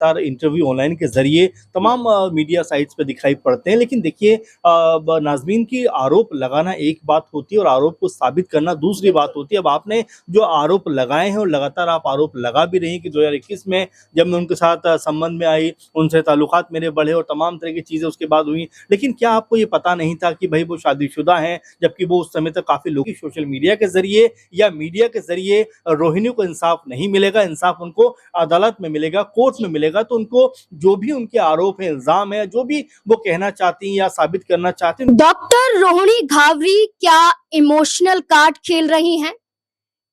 लगातार interview online के जरिए तमाम मीडिया साइट्स पे दिखाई पड़ते हैं। लेकिन देखिए नाज़मीन की आरोप लगाना एक बात होती है और आरोप को साबित करना दूसरी बात होती है। अब आपने जो आरोप लगाए हैं और लगातार आप आरोप लगा भी रही हैं कि 2021 में जब मैं उनके साथ संबंध में आई, उनसे ताल्लुकात मेरे बढ़े और तमाम तरह की चीज़ें उसके बाद हुई। लेकिन क्या आपको ये पता नहीं था कि भाई वो शादीशुदा हैं, जबकि वो उस समय तक काफ़ी लोग सोशल मीडिया के ज़रिए या मीडिया के ज़रिए रोहिणी को इंसाफ नहीं मिलेगा, इंसाफ उनको अदालत में मिलेगा, कोर्ट में मिलेगा। तो उनको जो भी उनके आरोप है, इल्ज़ाम है, जो भी वो कहना चाहती हैं या साबित करना चाहती हैं। डॉक्टर रोहिणी घावरी क्या इमोशनल कार्ड खेल रही हैं?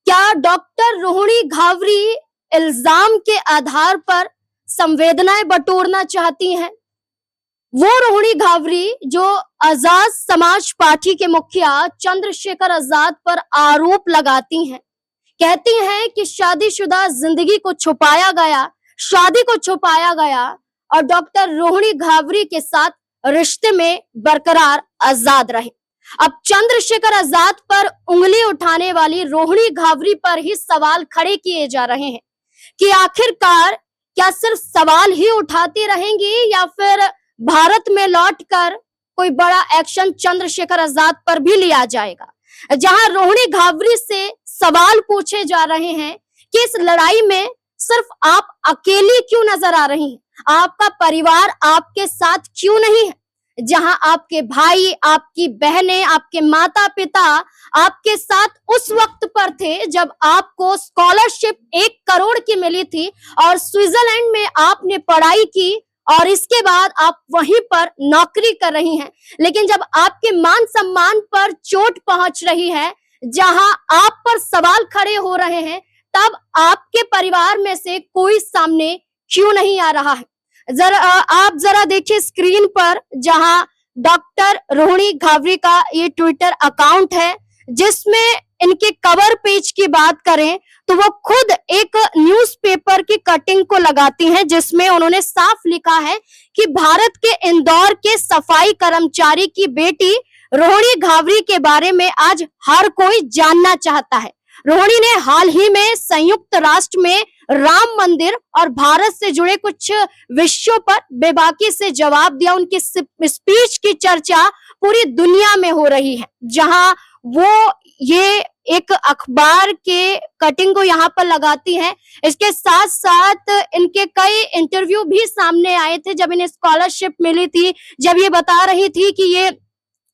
क्या डॉक्टर रोहिणी घावरी इल्जाम के आधार पर संवेदनाएं बटोरना चाहती हैं? वो रोहिणी घावरी जो आजाद समाज पार्टी के मुखिया चंद्रशेखर आजाद पर आरोप लगाती हैं, कहती हैं कि शादीशुदा जिंदगी को छुपाया गया, शादी को छुपाया गया और डॉक्टर रोहिणी घावरी के साथ रिश्ते में बरकरार आजाद रहे। अब चंद्रशेखर आजाद पर उंगली उठाने वाली रोहिणी घावरी पर ही सवाल खड़े किए जा रहे हैं कि आखिरकार क्या सिर्फ सवाल ही उठाती रहेंगी या फिर भारत में लौटकर कोई बड़ा एक्शन चंद्रशेखर आजाद पर भी लिया जाएगा। जहां रोहिणी घावरी से सवाल पूछे जा रहे हैं कि इस लड़ाई में सिर्फ आप अकेली क्यों नजर आ रही हैं, आपका परिवार आपके साथ क्यों नहीं है, जहां आपके भाई, आपकी बहनें, आपके माता पिता आपके साथ उस वक्त पर थे जब आपको स्कॉलरशिप 1 करोड़ की मिली थी और स्विट्जरलैंड में आपने पढ़ाई की और इसके बाद आप वहीं पर नौकरी कर रही हैं। लेकिन जब आपके मान सम्मान पर चोट पहुंच रही है, जहां आप पर सवाल खड़े हो रहे हैं, तब आपके परिवार में से कोई सामने क्यों नहीं आ रहा है? आप जरा देखिए स्क्रीन पर, जहां डॉक्टर रोहिणी घावरी का ये ट्विटर अकाउंट है, जिसमें इनके कवर पेज की बात करें तो वो खुद एक न्यूज़पेपर की कटिंग को लगाती हैं, जिसमें उन्होंने साफ लिखा है कि भारत के इंदौर के सफाई कर्मचारी की बेटी रोहिणी घावरी के बारे में आज हर कोई जानना चाहता है। रोहिणी ने हाल ही में संयुक्त राष्ट्र में राम मंदिर और भारत से जुड़े कुछ विषयों पर बेबाकी से जवाब दिया। उनकी स्पीच की चर्चा पूरी दुनिया में हो रही है, जहां वो ये एक अखबार के कटिंग को यहाँ पर लगाती हैं। इसके साथ साथ इनके कई इंटरव्यू भी सामने आए थे जब इन्हें स्कॉलरशिप मिली थी, जब ये बता रही थी कि ये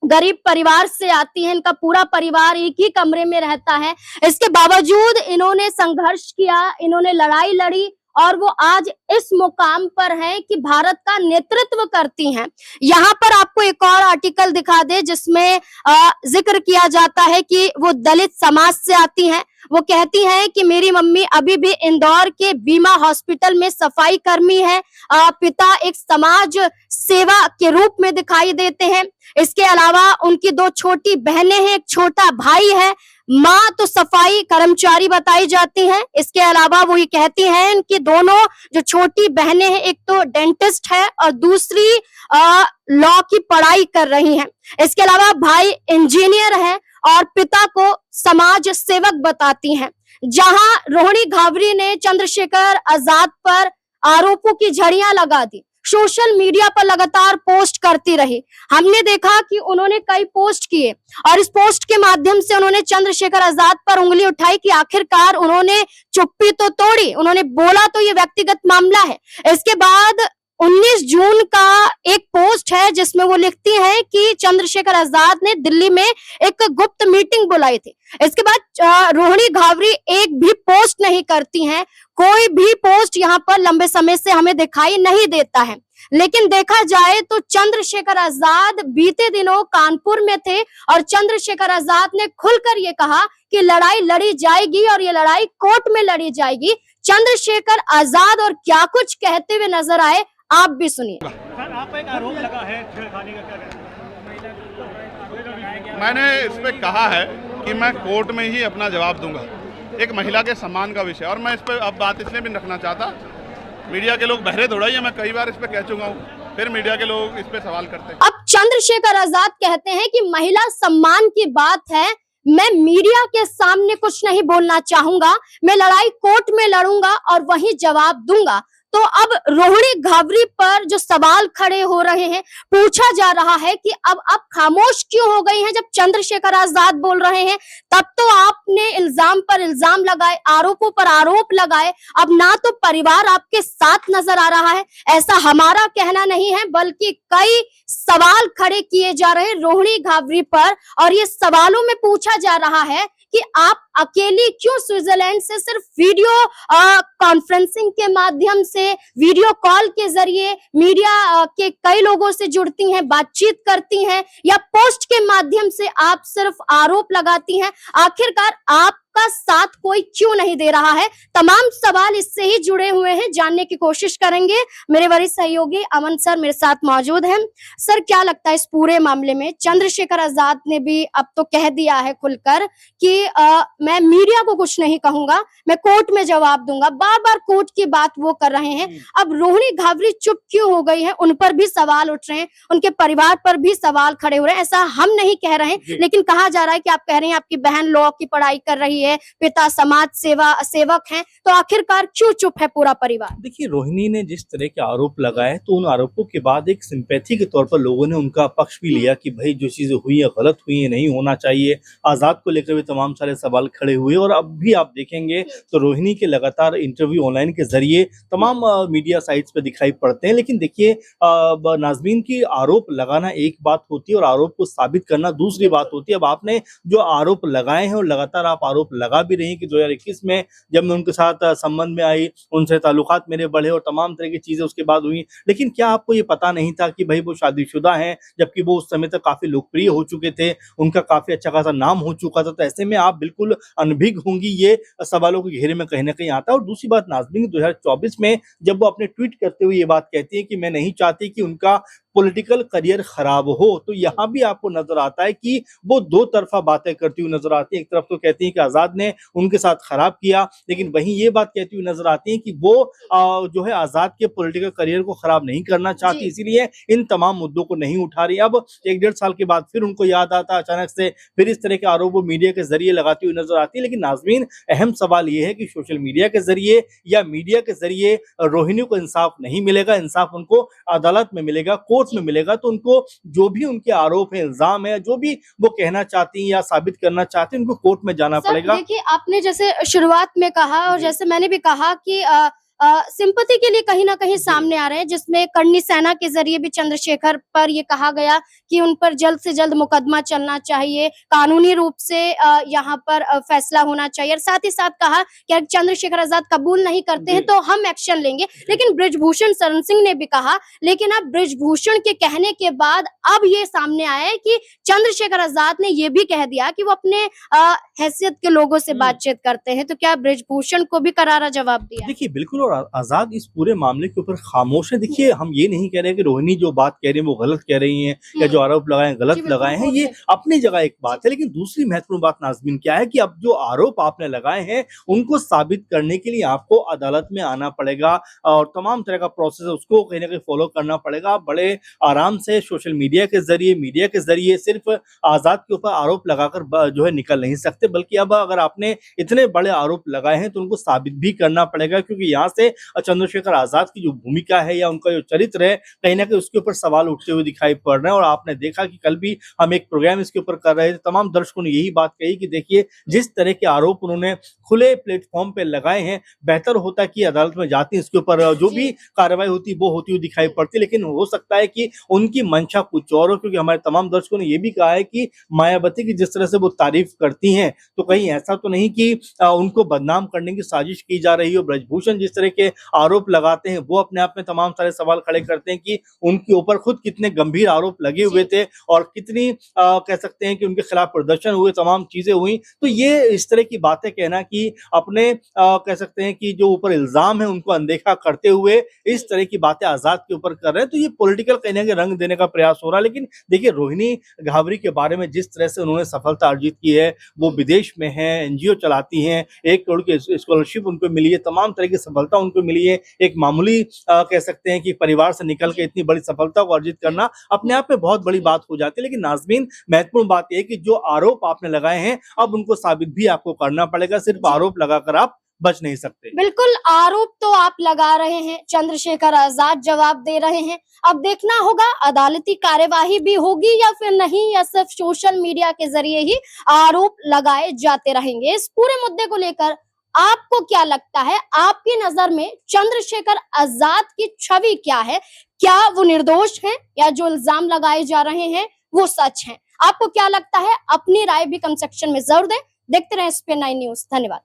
गरीब परिवार से आती है, इनका पूरा परिवार एक ही कमरे में रहता है। इसके बावजूद इन्होंने संघर्ष किया, इन्होंने लड़ाई लड़ी और वो आज इस मुकाम पर है कि भारत का नेतृत्व करती हैं। यहाँ पर आपको एक और आर्टिकल दिखा दे जिसमें जिक्र किया जाता है कि वो दलित समाज से आती हैं। वो कहती हैं कि मेरी मम्मी अभी भी इंदौर के बीमा हॉस्पिटल में सफाई कर्मी है, पिता एक समाज सेवा के रूप में दिखाई देते हैं। इसके अलावा उनकी 2 छोटी बहनें हैं, एक छोटा भाई है, माँ तो सफाई कर्मचारी बताई जाती हैं। इसके अलावा वो ये कहती हैं कि दोनों जो छोटी बहनें हैं, एक तो डेंटिस्ट है और दूसरी लॉ की पढ़ाई कर रही हैं। इसके अलावा भाई इंजीनियर है और पिता को समाज सेवक बताती हैं। जहां रोहिणी घावरी ने चंद्रशेखर आजाद पर आरोपों की झड़ियां लगा दी, सोशल मीडिया पर लगातार पोस्ट करती रही। हमने देखा कि उन्होंने कई पोस्ट किए और इस पोस्ट के माध्यम से उन्होंने चंद्रशेखर आजाद पर उंगली उठाई कि आखिरकार उन्होंने चुप्पी तो तोड़ी, उन्होंने बोला तो ये व्यक्तिगत मामला है। इसके बाद 19 जून का एक पोस्ट है जिसमें वो लिखती हैं कि चंद्रशेखर आजाद ने दिल्ली में एक गुप्त मीटिंग बुलाई थी। इसके बाद रोहिणी घावरी एक भी पोस्ट नहीं करती हैं, कोई भी पोस्ट यहाँ पर लंबे समय से हमें दिखाई नहीं देता है। लेकिन देखा जाए तो चंद्रशेखर आजाद बीते दिनों कानपुर में थे और चंद्रशेखर आजाद ने खुलकर ये कहा कि लड़ाई लड़ी जाएगी और ये लड़ाई कोर्ट में लड़ी जाएगी। चंद्रशेखर आजाद और क्या कुछ कहते हुए नजर आए, आप भी सुनिए। सर, आप एक आरोप लगा है छेड़खानी का, क्या कहते हैं? मैंने इस पे कहा है कि मैं कोर्ट में ही अपना जवाब दूंगा। एक महिला के सम्मान का विषय, और मैं इस पे अब बात इसलिए भी रखना चाहता, मीडिया के लोग बहरे दौड़ाई है, मैं कई बार इस पे कह चुका हूँ, फिर मीडिया के लोग इस पे सवाल करते हैं। अब चंद्रशेखर आजाद कहते हैं कि महिला सम्मान की बात है, मैं मीडिया के सामने कुछ नहीं बोलना चाहूंगा, मैं लड़ाई कोर्ट में लड़ूंगा और वहीं जवाब दूंगा। तो अब रोहिणी घावरी पर जो सवाल खड़े हो रहे हैं, पूछा जा रहा है कि अब आप खामोश क्यों हो गई हैं जब चंद्रशेखर आजाद बोल रहे हैं, तब तो आपने इल्जाम पर इल्जाम लगाए, आरोपों पर आरोप लगाए, अब ना तो परिवार आपके साथ नजर आ रहा है। ऐसा हमारा कहना नहीं है, बल्कि कई सवाल खड़े किए जा रहे हैं रोहिणी घावरी पर, और ये सवालों में पूछा जा रहा है कि आप अकेली क्यों स्विट्जरलैंड से सिर्फ वीडियो कॉन्फ्रेंसिंग के माध्यम से, वीडियो कॉल के जरिए मीडिया के कई लोगों से जुड़ती हैं, बातचीत करती हैं, या पोस्ट के माध्यम से आप सिर्फ आरोप लगाती हैं। आखिरकार आपका साथ कोई क्यों नहीं दे रहा है? तमाम सवाल इससे ही जुड़े हुए हैं, जानने की कोशिश करेंगे। मेरे वरिष्ठ सहयोगी अमन सर मेरे साथ मौजूद हैं। सर, क्या लगता है इस पूरे मामले में? चंद्रशेखर आजाद ने भी अब तो कह दिया है खुलकर कि मैं मीडिया को कुछ नहीं कहूंगा, मैं कोर्ट में जवाब दूंगा। बार बार कोर्ट की बात वो कर रहे हैं। अब रोहिणी घावरी चुप क्यों हो गई है? उन पर भी सवाल उठ रहे हैं, उनके परिवार पर भी सवाल खड़े हो रहे हैं। ऐसा हम नहीं कह रहे हैं, लेकिन कहा जा रहा है कि आप कह रहे हैं आपकी बहन लॉ की पढ़ाई कर रही है, पिता समाज सेवक हैं, तो आखिरकार क्यों चुप है पूरा परिवार? देखिए, रोहिणी ने जिस तरह के आरोप लगाए, तो उन आरोपों के बाद एक सिंपैथी के तौर पर लोगों ने उनका पक्ष भी लिया कि भाई जो चीजें हुई है गलत हुई है, नहीं होना चाहिए। आजाद को लेकर भी तमाम सारे सवाल खड़े हुए, और अब भी आप देखेंगे तो रोहिणी के लगातार इंटरव्यू ऑनलाइन के जरिए तमाम मीडिया साइट्स पे दिखाई पड़ते हैं। लेकिन देखिए, नाज़मीन की आरोप लगाना एक बात होती है और आरोप को साबित करना दूसरी बात होती है। अब आपने जो आरोप लगाए हैं और लगातार आप आरोप लगा भी रहे हैं कि 2021 में जब मैं उनके साथ संबंध में आई, उनसे ताल्लुकात मेरे बढ़े और तमाम तरह की चीजें उसके बाद हुई, लेकिन क्या आपको ये पता नहीं था कि भाई वो शादीशुदा हैं, जबकि वो उस समय तक काफी लोकप्रिय हो चुके थे, उनका काफी अच्छा खासा नाम हो चुका था। तो ऐसे में आप बिल्कुल अनभिज्ञ होंगी, ये सवालों के घेरे में कहीं ना कहीं आता है। और दूसरी बात, नाज़मीन 2024 में जब वो अपने ट्वीट करते हुए ये बात कहती है कि मैं नहीं चाहती कि उनका पॉलिटिकल करियर खराब हो, तो यहाँ भी आपको नजर आता है कि वो दो तरफा बातें करती हुई नजर आती है। एक तरफ तो कहती है कि आजाद ने उनके साथ खराब किया, लेकिन वहीं ये बात कहती हुई नजर आती है कि वो जो है आजाद के पॉलिटिकल करियर को खराब नहीं करना चाहती, इसीलिए इन तमाम मुद्दों को नहीं उठा रही। अब 1-1.5 साल के बाद फिर उनको याद आता अचानक से, फिर इस तरह के आरोप वो मीडिया के जरिए लगाती हुई नजर आती है। लेकिन नाज़मीन, अहम सवाल ये है कि सोशल मीडिया के जरिए या मीडिया के जरिए रोहिणी को इंसाफ नहीं मिलेगा, इंसाफ उनको अदालत में मिलेगा, कोर्ट में मिलेगा। तो उनको जो भी उनके आरोप है, इल्जाम है, जो भी वो कहना चाहती हैं या साबित करना चाहती हैं, उनको कोर्ट में जाना पड़ेगा। देखिए, आपने जैसे शुरुआत में कहा और जैसे मैंने भी कहा कि सिंपैथी के लिए कहीं ना कहीं सामने आ रहे हैं, जिसमें करनी सेना के जरिए भी चंद्रशेखर पर ये कहा गया कि उन पर जल्द से जल्द मुकदमा चलना चाहिए, कानूनी रूप से यहाँ पर फैसला होना चाहिए। और साथ ही साथ कहा कि अगर चंद्रशेखर आजाद कबूल नहीं करते हैं तो हम एक्शन लेंगे। लेकिन बृजभूषण शरण सिंह ने भी कहा, लेकिन अब बृजभूषण के कहने के बाद अब ये सामने आया है कि चंद्रशेखर आजाद ने ये भी कह दिया कि वो अपने हैसियत के लोगों से बातचीत करते हैं। तो क्या बृजभूषण को भी करारा जवाब दिया? देखिए, बिल्कुल, और आजाद इस पूरे मामले के ऊपर खामोश है। देखिए, हम ये नहीं कह रहे कि रोहिणी जो बात कह रही है वो गलत कह रही हैं, या जो आरोप लगाए हैं गलत लगाए हैं, ये अपनी जगह एक बात है। लेकिन दूसरी महत्वपूर्ण बात नाज़मीन क्या है कि अब जो आरोप आपने लगाए हैं उनको साबित करने के लिए आपको अदालत में आना पड़ेगा, और तमाम तरह का प्रोसेस है उसको कहीं ना कहीं फॉलो करना पड़ेगा। आप बड़े आराम से सोशल मीडिया के जरिए सिर्फ आजाद के ऊपर आरोप लगाकर जो है निकल नहीं सकते, बल्कि अब अगर आपने इतने बड़े आरोप लगाए हैं तो उनको साबित भी करना पड़ेगा, क्योंकि यहाँ से चंद्रशेखर आजाद की जो भूमिका है या उनका जो चरित्र है, कहीं ना कहीं उसके ऊपर सवाल उठते हुए दिखाई पड़ रहे हैं। और आपने देखा कि कल भी हम एक प्रोग्राम इसके ऊपर कर रहे थे, तमाम दर्शकों ने यही बात कही कि देखिए, जिस तरह के आरोप उन्होंने खुले प्लेटफॉर्म पे लगाए हैं, बेहतर होता कि अदालत में जाती, इसके ऊपर जो भी कार्रवाई होती वो होती हुई दिखाई पड़ती। लेकिन हो सकता है कि उनकी मंशा कुछ और हो, क्योंकि हमारे तमाम दर्शकों ने यह भी कहा है कि मायावती की जिस तरह से वो तारीफ करती हैं, तो कहीं ऐसा तो नहीं कि उनको बदनाम करने की साजिश की जा रही हो। बृजभूषण जिस तरह के आरोप लगाते हैं वो अपने आप में तमाम सारे सवाल खड़े करते हैं कि उनके ऊपर खुद कितने गंभीर आरोप लगे हुए थे और कितनी कह सकते हैं कि उनके खिलाफ प्रदर्शन हुए, तमाम चीजें हुई। तो ये इस तरह की बातें कहना कि अपने कह सकते हैं कि जो ऊपर इल्जाम है उनको अनदेखा करते हुए इस तरह की बातें आजाद के ऊपर कर रहे हैं, तो ये पॉलिटिकल कहने के रंग देने का प्रयास हो रहा है। लेकिन देखिए, रोहिणी घावरी के बारे में जिस तरह से उन्होंने सफलता अर्जित की है, वो विदेश में है, एनजीओ चलाती हैं, 1 करोड़ की स्कॉलरशिप उनको मिली है, तमाम तरह की सफलता उनको मिली है। एक मामूली कह सकते हैं कि परिवार से निकल के इतनी बड़ी सफलता को अर्जित करना अपने आप में बहुत बड़ी बात हो जाती है। लेकिन नाज़मीन, महत्वपूर्ण बात यह है कि जो आरोप आपने लगाए हैं अब उनको साबित भी आपको करना पड़ेगा। सिर्फ आरोप लगाकर आप बच नहीं सकते। बिल्कुल, आरोप तो आप लगा रहे हैं, चंद्रशेखर आजाद जवाब दे रहे हैं। अब देखना होगा अदालती कार्यवाही भी होगी या फिर नहीं, या सिर्फ सोशल मीडिया के जरिए ही आरोप लगाए जाते रहेंगे। इस पूरे मुद्दे को लेकर आपको क्या लगता है? आपकी नजर में चंद्रशेखर आजाद की छवि क्या है? क्या वो निर्दोष हैं या जो इल्जाम लगाए जा रहे हैं वो सच हैं? आपको क्या लगता है? अपनी राय भी कमेंट सेक्शन में जरूर दें। देखते रहें SPN9 न्यूज। धन्यवाद।